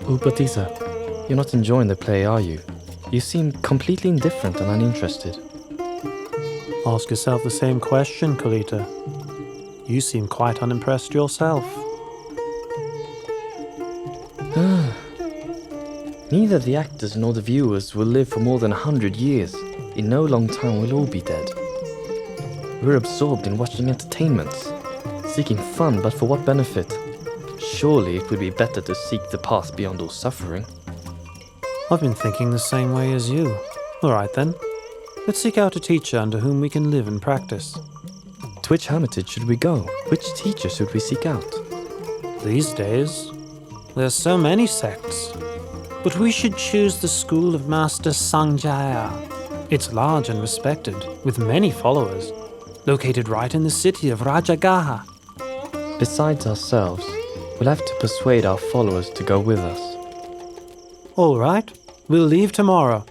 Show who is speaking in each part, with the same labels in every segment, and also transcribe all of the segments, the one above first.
Speaker 1: Upatisa, you're not enjoying the play, are you? You seem completely indifferent and uninterested.
Speaker 2: Ask yourself the same question, Kalita. You seem quite unimpressed yourself.
Speaker 1: Neither the actors nor the viewers will live for more than 100 years. In no long time we'll all be dead. We're absorbed in watching entertainments, seeking fun, but for what benefit? Surely it would be better to seek the path beyond all suffering.
Speaker 2: I've been thinking the same way as you. All right then. Let's seek out a teacher under whom we can live and practice.
Speaker 1: To which hermitage should we go? Which teacher should we seek out?
Speaker 2: These days, there's so many sects. But we should choose the school of Master Sanjaya. It's large and respected, with many followers, located right in the city of Rajagaha.
Speaker 1: Besides ourselves, we'll have to persuade our followers to go with us.
Speaker 2: All right, we'll leave tomorrow.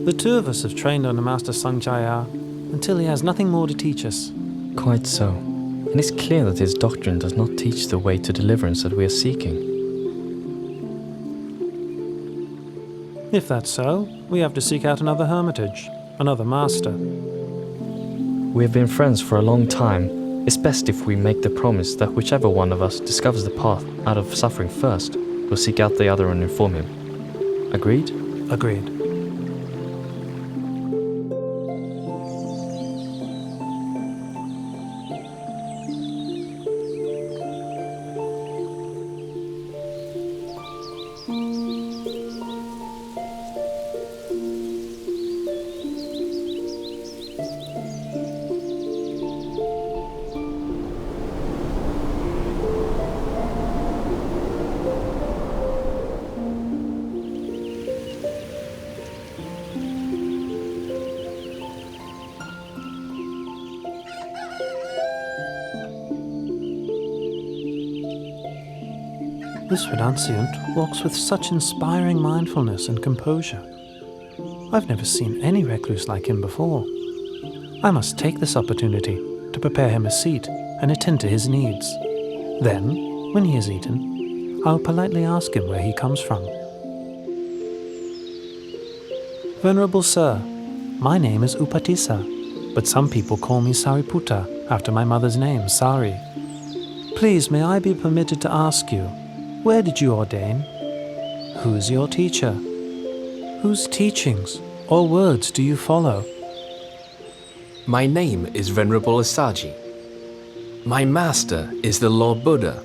Speaker 2: The two of us have trained under Master Sanjaya until he has nothing more to teach us.
Speaker 1: Quite so. And it's clear that his doctrine does not teach the way to deliverance that we are seeking.
Speaker 2: If that's so, we have to seek out another hermitage, another master.
Speaker 1: We have been friends for a long time. It's best if we make the promise that whichever one of us discovers the path out of suffering first, will seek out the other and inform him. Agreed?
Speaker 2: Agreed. This renunciant walks with such inspiring mindfulness and composure. I've never seen any recluse like him before. I must take this opportunity to prepare him a seat and attend to his needs. Then, when he has eaten, I'll politely ask him where he comes from. Venerable Sir, my name is Upatisa, but some people call me Sariputta after my mother's name, Sari. Please, may I be permitted to ask you, where did you ordain? Who's your teacher? Whose teachings or words do you follow?
Speaker 3: My name is Venerable Asaji. My master is the Lord Buddha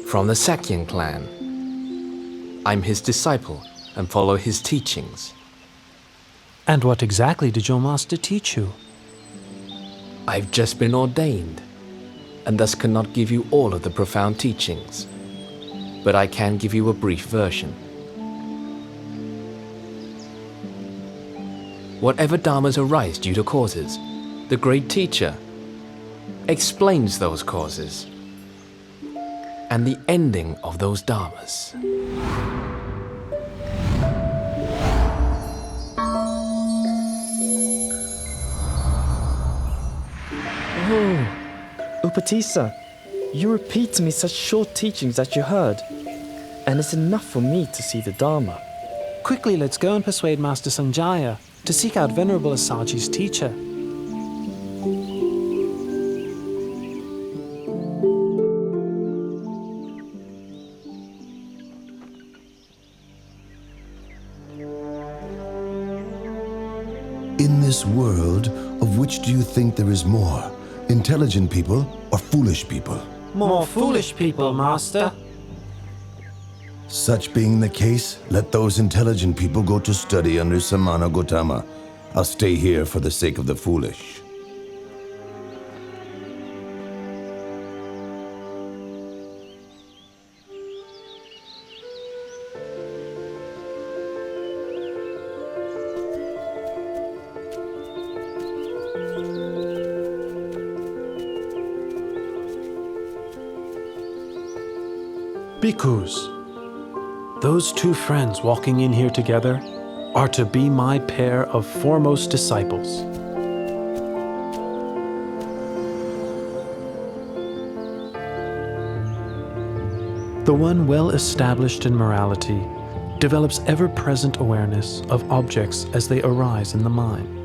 Speaker 3: from the Sakyan clan. I'm his disciple and follow his teachings.
Speaker 2: And what exactly did your master teach you?
Speaker 3: I've just been ordained and thus cannot give you all of the profound teachings. But I can give you a brief version. Whatever dharmas arise due to causes, the great teacher explains those causes and the ending of those dharmas.
Speaker 1: Oh, Upatisa, you repeat to me such short teachings that you heard, and it's enough for me to see the Dharma.
Speaker 2: Quickly, let's go and persuade Master Sanjaya to seek out Venerable Asaji's teacher.
Speaker 4: In this world, of which do you think there is more? Intelligent people or foolish people?
Speaker 2: More foolish people, Master.
Speaker 4: Such being the case, let those intelligent people go to study under Samana Gautama. I'll stay here for the sake of the foolish.
Speaker 2: Bhikkhus, those two friends walking in here together are to be my pair of foremost disciples. The one well established in morality develops ever-present awareness of objects as they arise in the mind.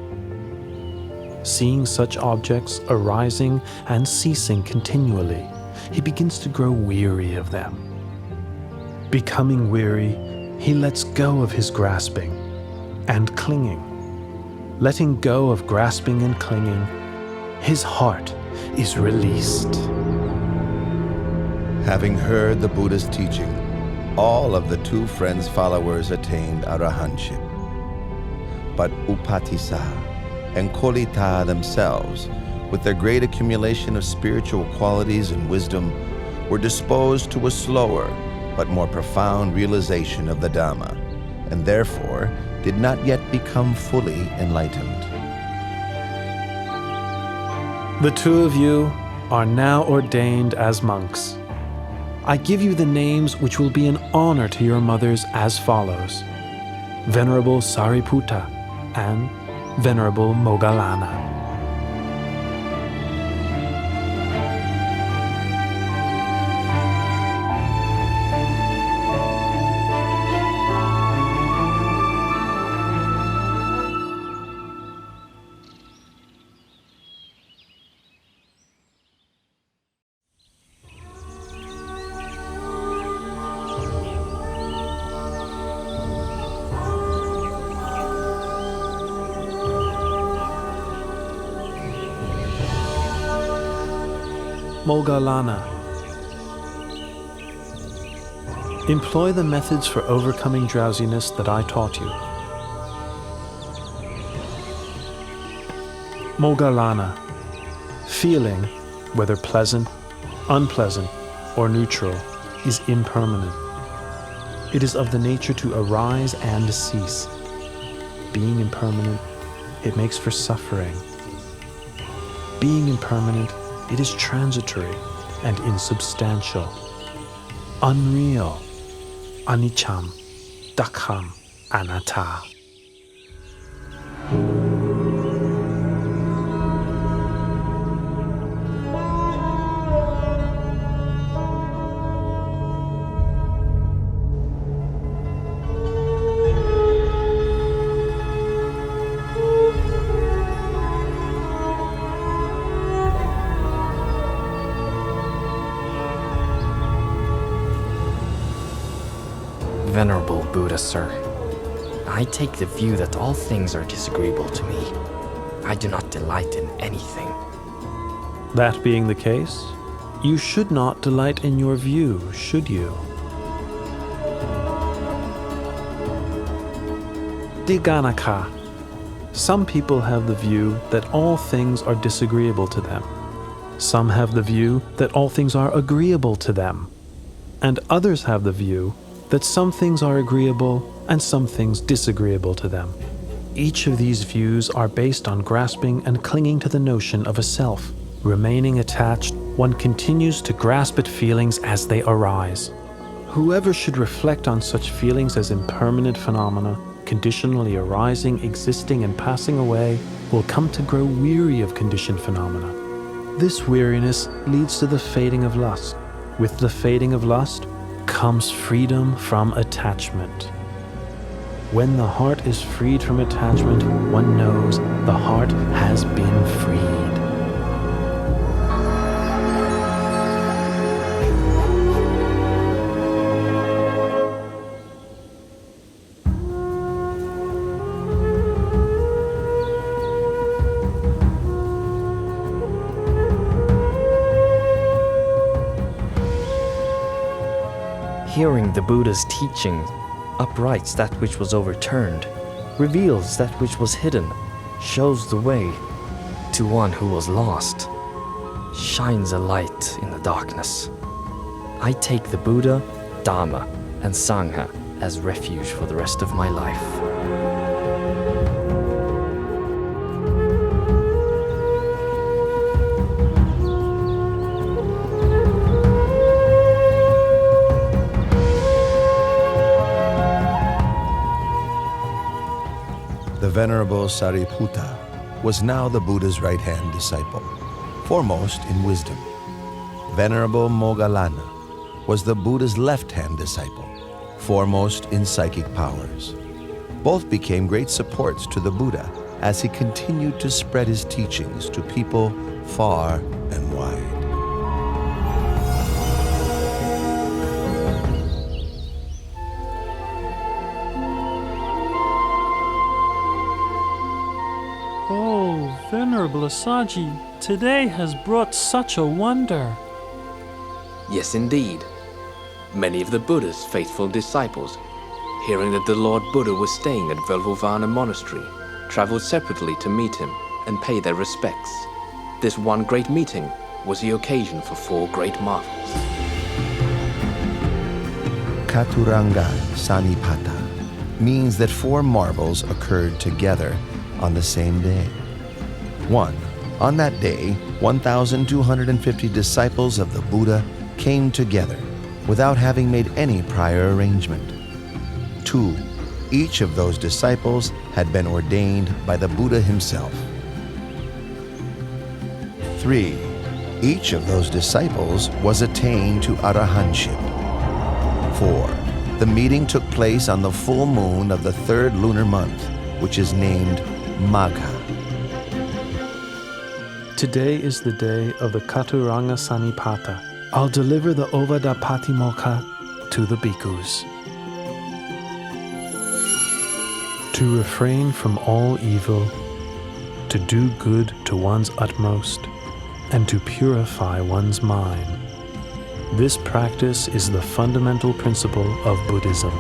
Speaker 2: Seeing such objects arising and ceasing continually, he begins to grow weary of them. Becoming weary, he lets go of his grasping and clinging. Letting go of grasping and clinging, his heart is released.
Speaker 4: Having heard the Buddha's teaching, all of the two friends' followers attained arahantship. But Upatissa and Kolita themselves, with their great accumulation of spiritual qualities and wisdom, were disposed to a slower but more profound realization of the Dhamma, and therefore did not yet become fully enlightened.
Speaker 2: The two of you are now ordained as monks. I give you the names which will be an honor to your mothers as follows: Venerable Sariputta and Venerable Moggallana. Moggallana. Employ the methods for overcoming drowsiness that I taught you. Moggallana. Feeling, whether pleasant, unpleasant, or neutral, is impermanent. It is of the nature to arise and cease. Being impermanent, it makes for suffering. Being impermanent, it is transitory and insubstantial, unreal, aniccham, dukkam, anatta.
Speaker 1: Venerable Buddha, sir, I take the view that all things are disagreeable to me. I do not delight in anything.
Speaker 2: That being the case, you should not delight in your view, should you? Diganaka. Some people have the view that all things are disagreeable to them. Some have the view that all things are agreeable to them. And others have the view that some things are agreeable and some things disagreeable to them. Each of these views are based on grasping and clinging to the notion of a self. Remaining attached, one continues to grasp at feelings as they arise. Whoever should reflect on such feelings as impermanent phenomena, conditionally arising, existing, and passing away, will come to grow weary of conditioned phenomena. This weariness leads to the fading of lust. With the fading of lust comes freedom from attachment. When the heart is freed from attachment, one knows the heart has been freed.
Speaker 1: Hearing the Buddha's teaching uprights that which was overturned, reveals that which was hidden, shows the way to one who was lost, shines a light in the darkness. I take the Buddha, Dharma, and Sangha as refuge for the rest of my life.
Speaker 4: Venerable Sariputta was now the Buddha's right-hand disciple, foremost in wisdom. Venerable Moggallana was the Buddha's left-hand disciple, foremost in psychic powers. Both became great supports to the Buddha as he continued to spread his teachings to people far and wide.
Speaker 2: Oh, Venerable Assaji, today has brought such a wonder.
Speaker 3: Yes, indeed. Many of the Buddha's faithful disciples, hearing that the Lord Buddha was staying at Velvovana Monastery, traveled separately to meet him and pay their respects. This one great meeting was the occasion for 4 great marvels.
Speaker 4: Katuranga Sanipata means that 4 marvels occurred together on the same day. 1. On that day, 1,250 disciples of the Buddha came together without having made any prior arrangement. 2. Each of those disciples had been ordained by the Buddha himself. 3. Each of those disciples was attained to arahantship. 4. The meeting took place on the full moon of the 3rd lunar month, which is named Magha.
Speaker 2: Today is the day of the Katuranga Sanipata. I'll deliver the Ovada Patimokkha to the bhikkhus. To refrain from all evil, to do good to one's utmost, and to purify one's mind. This practice is the fundamental principle of Buddhism.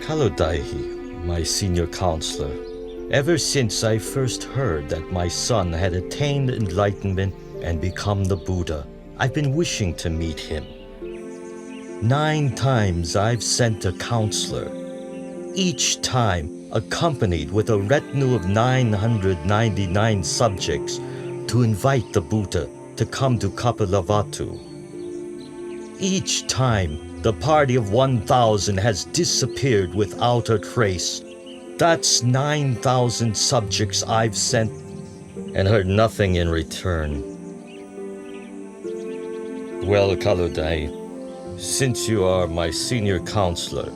Speaker 5: Kalodaihi, my senior counselor, ever since I first heard that my son had attained enlightenment and become the Buddha, I've been wishing to meet him. 9 times I've sent a counselor, each time accompanied with a retinue of 999 subjects to invite the Buddha to come to Kapilavatthu. Each time, the party of 1,000 has disappeared without a trace. That's 9,000 subjects I've sent and heard nothing in return. Well, Kaludai, since you are my senior counselor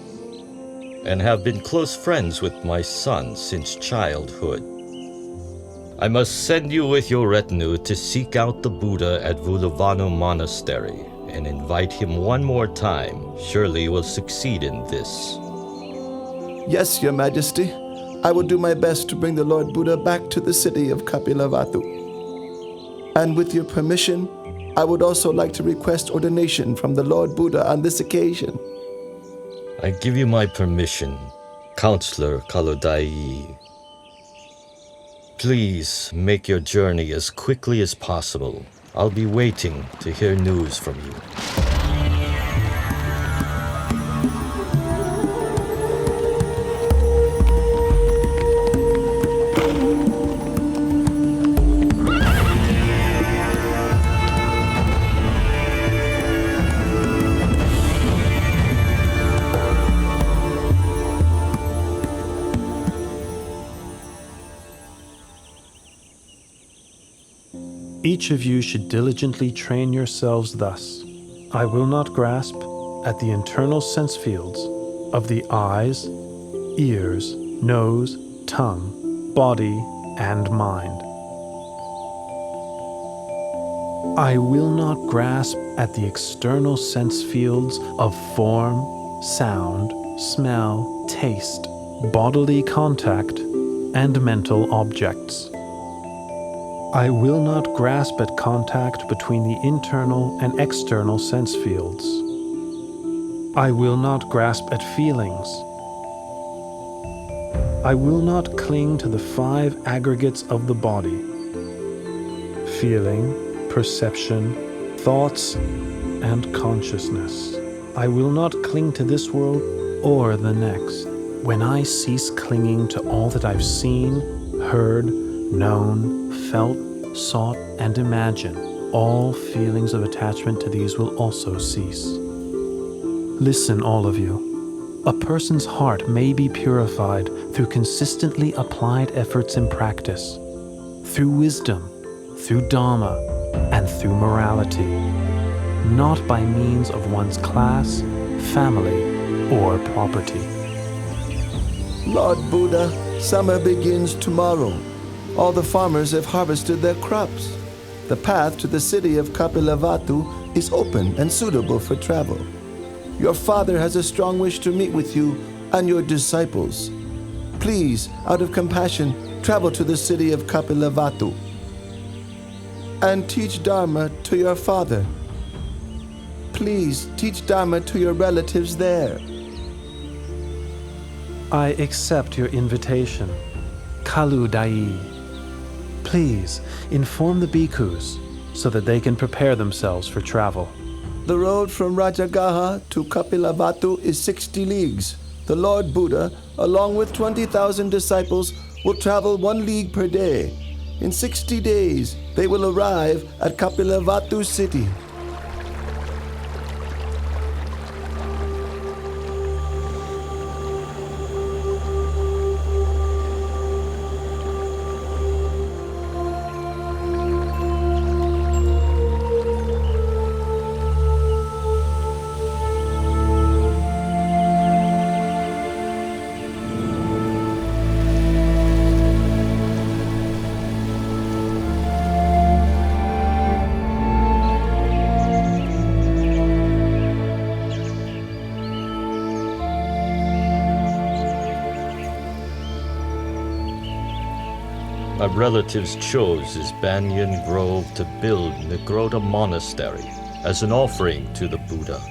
Speaker 5: and have been close friends with my son since childhood, I must send you with your retinue to seek out the Buddha at Vulavanu Monastery and invite him one more time. Surely you will succeed in this.
Speaker 6: Yes, Your Majesty. I will do my best to bring the Lord Buddha back to the city of Kapilavatthu. And with your permission, I would also like to request ordination from the Lord Buddha on this occasion.
Speaker 5: I give you my permission, Counselor Kalodai. Please make your journey as quickly as possible. I'll be waiting to hear news from you.
Speaker 2: Each of you should diligently train yourselves thus. I will not grasp at the internal sense fields of the eyes, ears, nose, tongue, body, and mind. I will not grasp at the external sense fields of form, sound, smell, taste, bodily contact, and mental objects. I will not grasp at contact between the internal and external sense fields. I will not grasp at feelings. I will not cling to the 5 aggregates of the body: feeling, perception, thoughts, and consciousness. I will not cling to this world or the next. when I cease clinging to all that I've seen, heard, known, felt, sought, and imagined, all feelings of attachment to these will also cease. Listen, all of you. A person's heart may be purified through consistently applied efforts in practice, through wisdom, through Dharma, and through morality, not by means of one's class, family, or property.
Speaker 6: Lord Buddha, summer begins tomorrow. All the farmers have harvested their crops. The path to the city of Kapilavatthu is open and suitable for travel. Your father has a strong wish to meet with you and your disciples. Please, out of compassion, travel to the city of Kapilavatthu and teach Dharma to your father. Please teach Dharma to your relatives there.
Speaker 2: I accept your invitation. Kalu Dai. Please inform the bhikkhus so that they can prepare themselves for travel.
Speaker 6: The road from Rajagaha to Kapilavatthu is 60 leagues. The Lord Buddha, along with 20,000 disciples, will travel 1 league per day. In 60 days, they will arrive at Kapilavatthu city.
Speaker 5: My relatives chose this banyan grove to build Nigrota Monastery as an offering to the Buddha.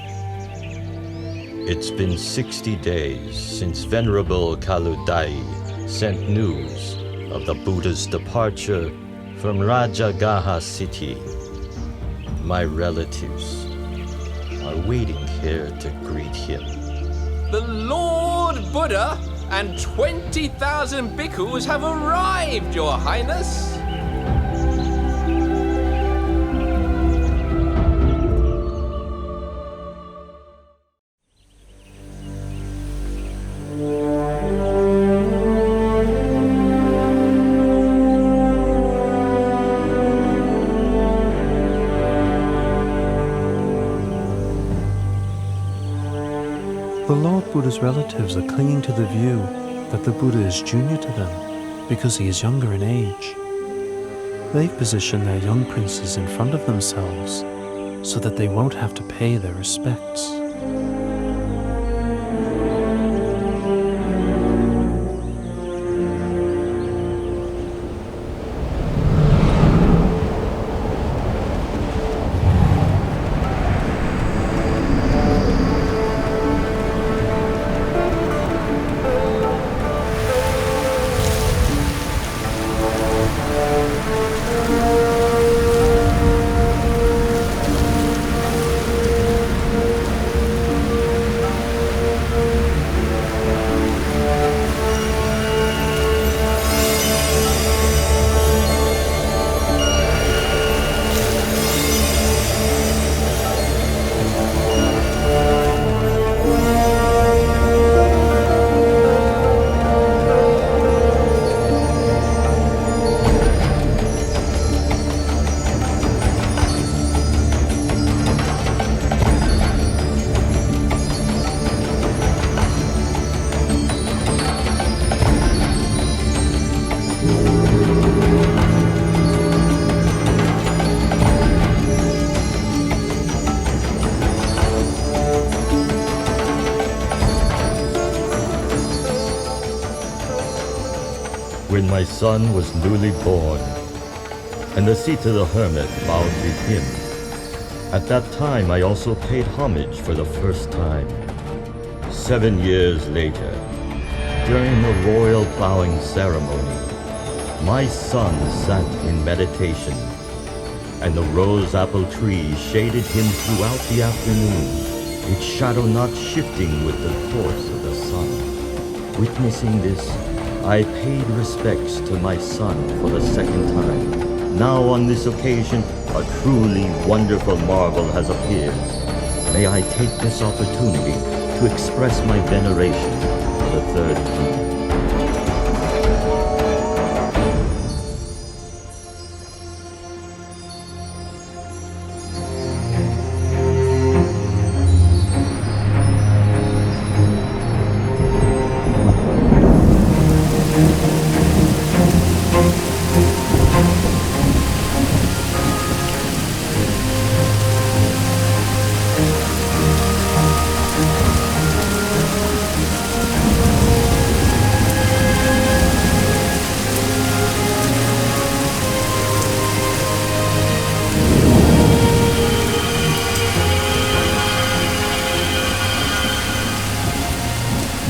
Speaker 5: It's been 60 days since Venerable Kaludai sent news of the Buddha's departure from Rajagaha city. My relatives are waiting here to greet him.
Speaker 3: The Lord Buddha and 20,000 bhikkhus have arrived, Your Highness.
Speaker 2: The Lord Buddha's relatives are clinging to the view that the Buddha is junior to them because he is younger in age. They've positioned their young princes in front of themselves so that they won't have to pay their respects.
Speaker 5: When my son was newly born, and the Sita the hermit bowed with him, at that time I also paid homage for the first time. 7 years later, during the royal plowing ceremony, my son sat in meditation, and the rose apple tree shaded him throughout the afternoon, its shadow not shifting with the course of the sun. Witnessing this, I paid respects to my son for the second time. Now on this occasion, a truly wonderful marvel has appeared. May I take this opportunity to express my veneration for the third time.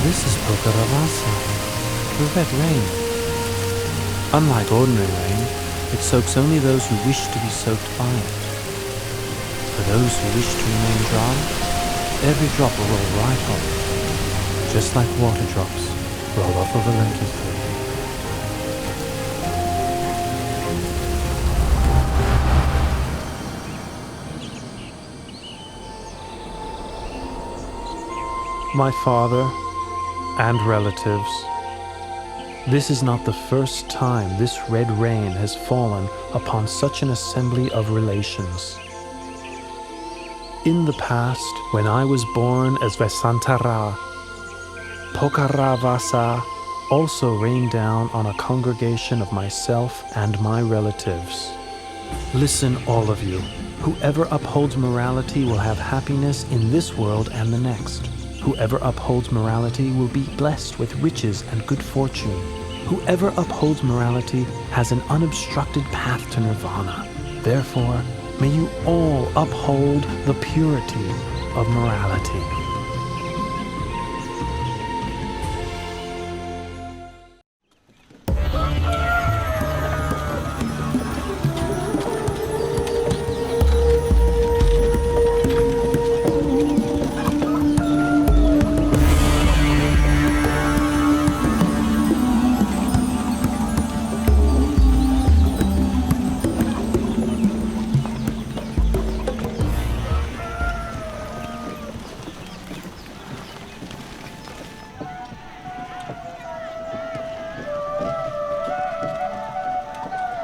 Speaker 2: This is Pocaravasa, the red rain. Unlike ordinary rain, it soaks only those who wish to be soaked by it. For those who wish to remain dry, every drop will roll right off, just like water drops roll off of a lentil field. My father and relatives, this is not the first time this red rain has fallen upon such an assembly of relations. In the past, when I was born as Vesantara, Pokaravasa also rained down on a congregation of myself and my relatives. Listen, all of you. Whoever upholds morality will have happiness in this world and the next. Whoever upholds morality will be blessed with riches and good fortune. Whoever upholds morality has an unobstructed path to nirvana. Therefore, may you all uphold the purity of morality.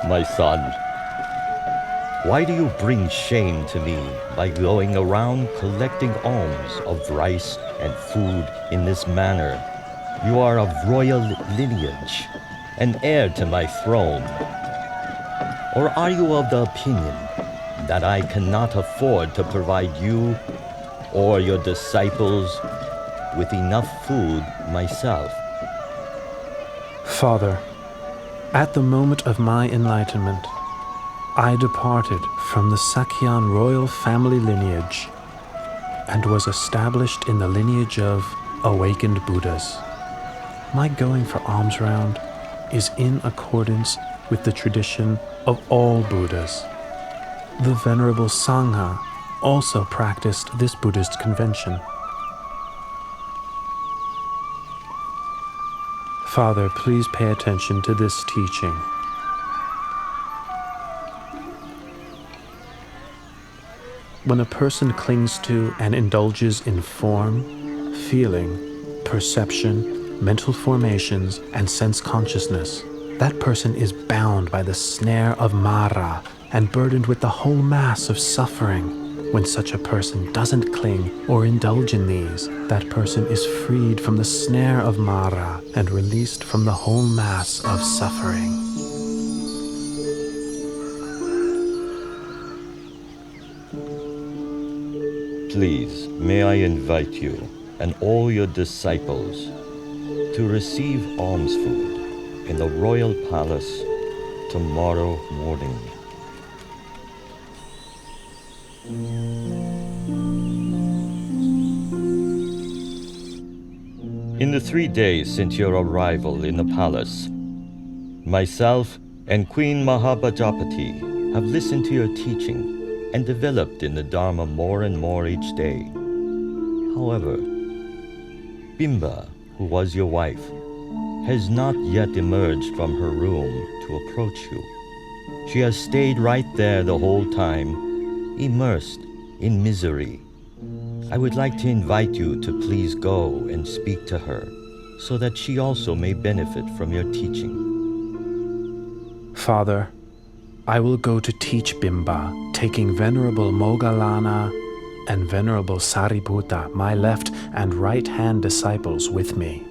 Speaker 5: My son, why do you bring shame to me by going around collecting alms of rice and food in this manner? You are of royal lineage, an heir to my throne. Or are you of the opinion that I cannot afford to provide you or your disciples with enough food myself?
Speaker 2: Father, at the moment of my enlightenment, I departed from the Sakyan royal family lineage and was established in the lineage of awakened Buddhas. My going for alms round is in accordance with the tradition of all Buddhas. The Venerable Sangha also practiced this Buddhist convention. Father, please pay attention to this teaching. When a person clings to and indulges in form, feeling, perception, mental formations, and sense consciousness, that person is bound by the snare of Mara and burdened with the whole mass of suffering. When such a person doesn't cling or indulge in these, that person is freed from the snare of Mara and released from the whole mass of suffering.
Speaker 5: Please, may I invite you and all your disciples to receive alms food in the royal palace tomorrow morning. In the 3 days since your arrival in the palace, myself and Queen Mahabhajapati have listened to your teaching and developed in the Dharma more and more each day. However, Bimba who was your wife, has not yet emerged from her room to approach you. She has stayed right there the whole time, immersed in misery. I would like to invite you to please go and speak to her, so that she also may benefit from your teaching.
Speaker 2: Father, I will go to teach Bimba, taking Venerable Moggallana and Venerable Sariputta, my left and right hand disciples, with me.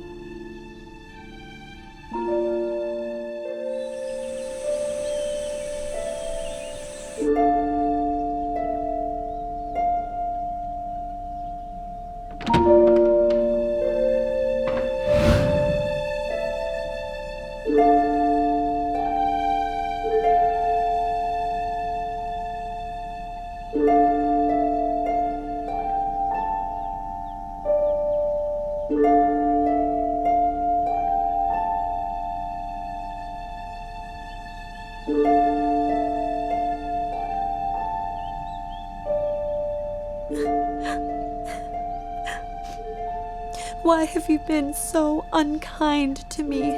Speaker 7: Why have you been so unkind to me,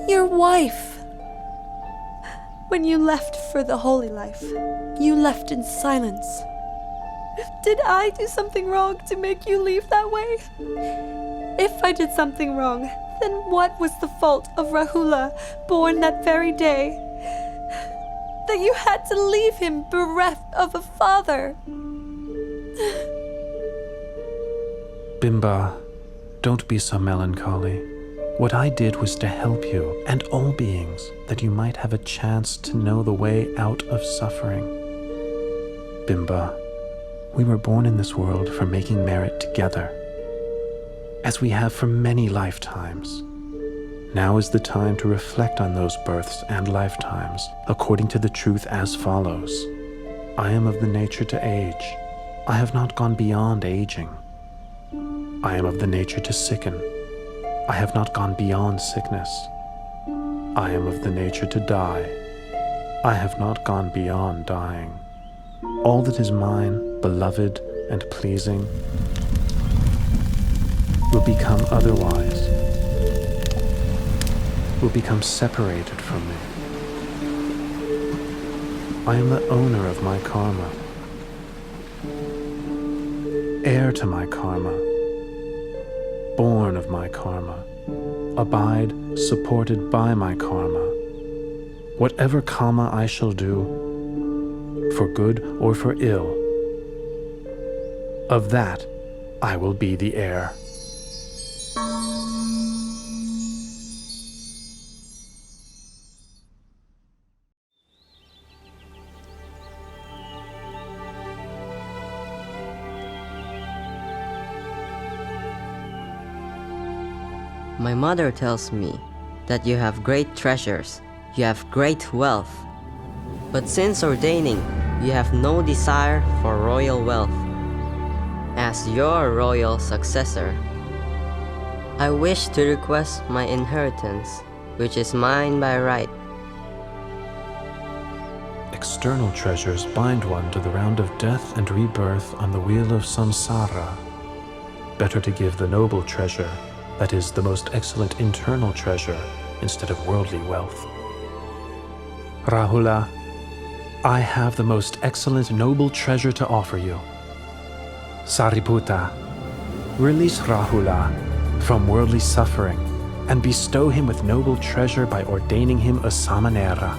Speaker 7: your wife? When you left for the holy life, you left in silence. Did I do something wrong to make you leave that way? If I did something wrong, then what was the fault of Rahula, born that very day, that you had to leave him bereft of a father?
Speaker 2: Bimba, don't be so melancholy. What I did was to help you and all beings, that you might have a chance to know the way out of suffering. Bimba, we were born in this world for making merit together, as we have for many lifetimes. Now is the time to reflect on those births and lifetimes according to the truth as follows. I am of the nature to age. I have not gone beyond aging. I am of the nature to sicken. I have not gone beyond sickness. I am of the nature to die. I have not gone beyond dying. All that is mine, beloved and pleasing, will become otherwise, will become separated from me. I am the owner of my karma, heir to my karma, born of my karma, abide supported by my karma. Whatever karma I shall do, for good or for ill, of that I will be the heir.
Speaker 8: My mother tells me that you have great treasures, you have great wealth. But since ordaining, you have no desire for royal wealth. As your royal successor, I wish to request my inheritance, which is mine by right.
Speaker 2: External treasures bind one to the round of death and rebirth on the wheel of samsara. Better to give the noble treasure, that is, the most excellent internal treasure, instead of worldly wealth. Rahula, I have the most excellent noble treasure to offer you. Sariputta, release Rahula from worldly suffering and bestow him with noble treasure by ordaining him a samanera.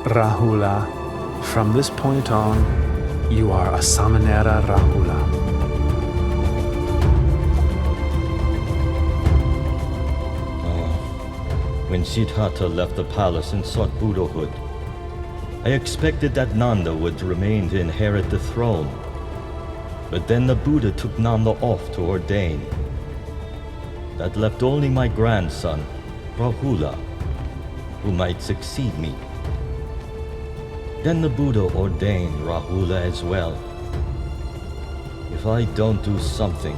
Speaker 2: Rahula, from this point on, you are a Samanera Rahula.
Speaker 5: When Siddhartha left the palace and sought Buddhahood, I expected that Nanda would remain to inherit the throne. But then the Buddha took Nanda off to ordain. That left only my grandson, Rahula, who might succeed me. Then the Buddha ordained Rahula as well. If I don't do something,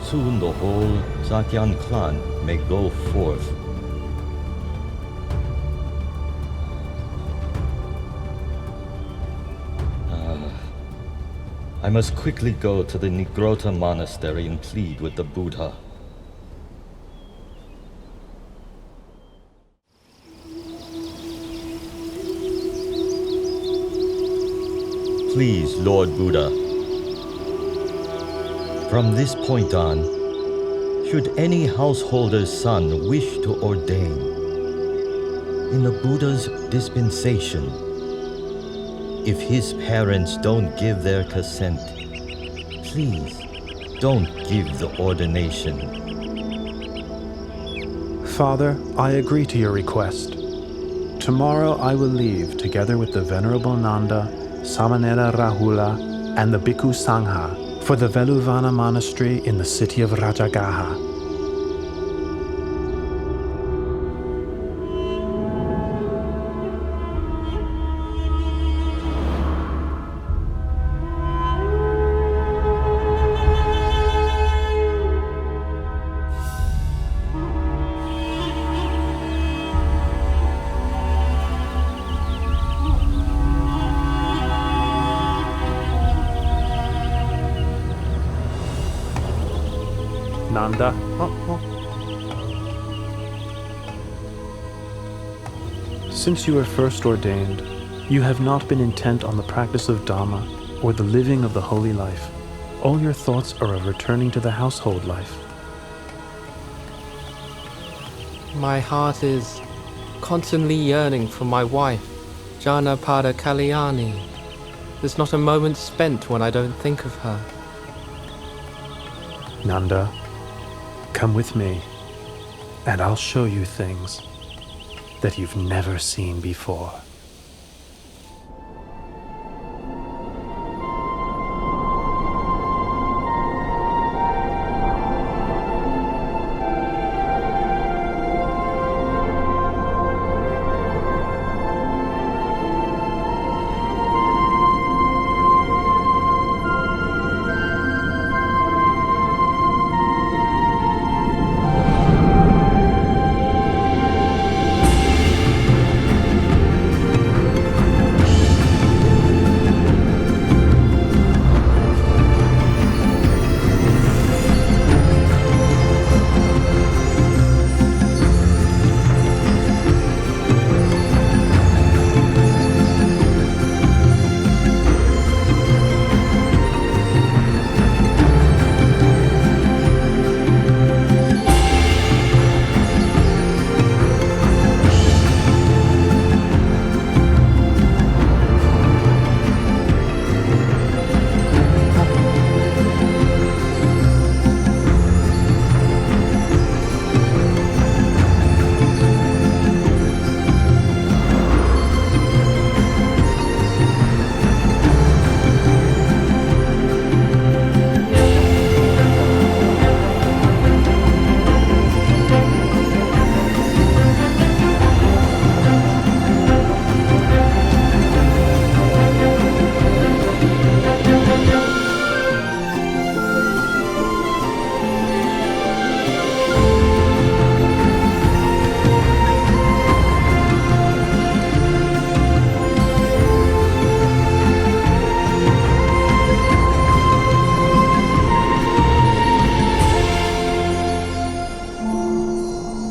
Speaker 5: soon the whole Sakyan clan may go forth. I must quickly go to the Nigrota monastery and plead with the Buddha. Please, Lord Buddha, from this point on, should any householder's son wish to ordain, in the Buddha's dispensation, if his parents don't give their consent, please don't give the ordination.
Speaker 2: Father, I agree to your request. Tomorrow I will leave together with the Venerable Nanda, Samanera Rahula, and the Bhikkhu Sangha for the Veluvana monastery in the city of Rajagaha. Nanda. Since you were first ordained, you have not been intent on the practice of Dharma or the living of the holy life. All your thoughts are of returning to the household life.
Speaker 3: My heart is constantly yearning for my wife, Janapada Kalyani. There's not a moment spent when I don't think of her.
Speaker 2: Nanda, come with me, and I'll show you things that you've never seen before.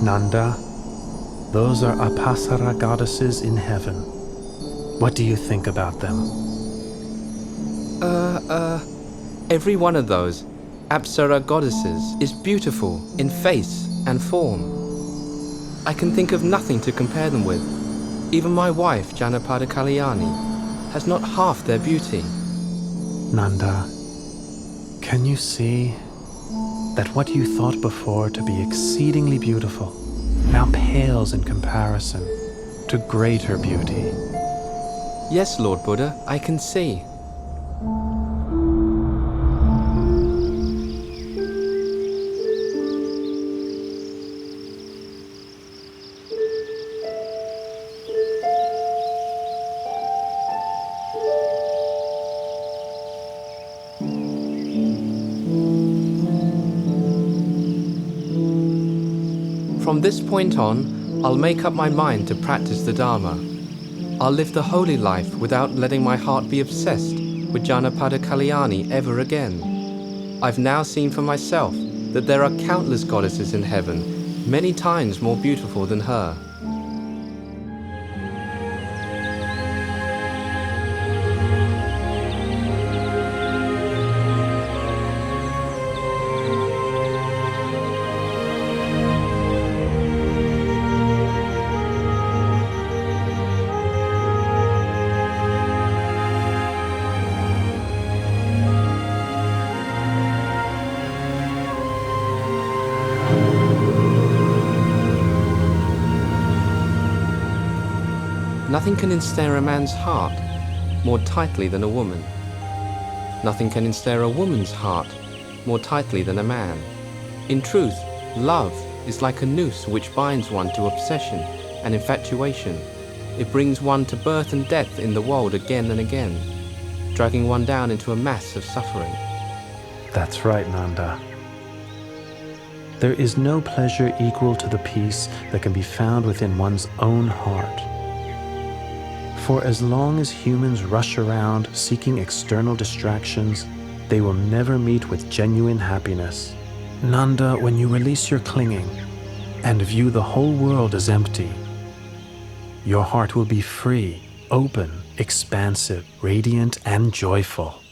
Speaker 2: Nanda, those are Apasara goddesses in heaven. What do you think about them?
Speaker 3: Every one of those Apsara goddesses is beautiful in face and form. I can think of nothing to compare them with. Even my wife, Janapada Kalyani, has not half their beauty.
Speaker 2: Nanda, can you see that what you thought before to be exceedingly beautiful now pales in comparison to greater beauty?
Speaker 3: Yes, Lord Buddha, I can see. From this point on, I'll make up my mind to practice the Dharma. I'll live the holy life without letting my heart be obsessed with Janapada Kalyani ever again. I've now seen for myself that there are countless goddesses in heaven, many times more beautiful than her. Nothing can ensnare a man's heart more tightly than a woman. Nothing can ensnare a woman's heart more tightly than a man. In truth, love is like a noose which binds one to obsession and infatuation. It brings one to birth and death in the world again and again, dragging one down into a mass of suffering.
Speaker 2: That's right, Nanda. There is no pleasure equal to the peace that can be found within one's own heart. For as long as humans rush around seeking external distractions, they will never meet with genuine happiness. Nanda, when you release your clinging and view the whole world as empty, your heart will be free, open, expansive, radiant, and joyful.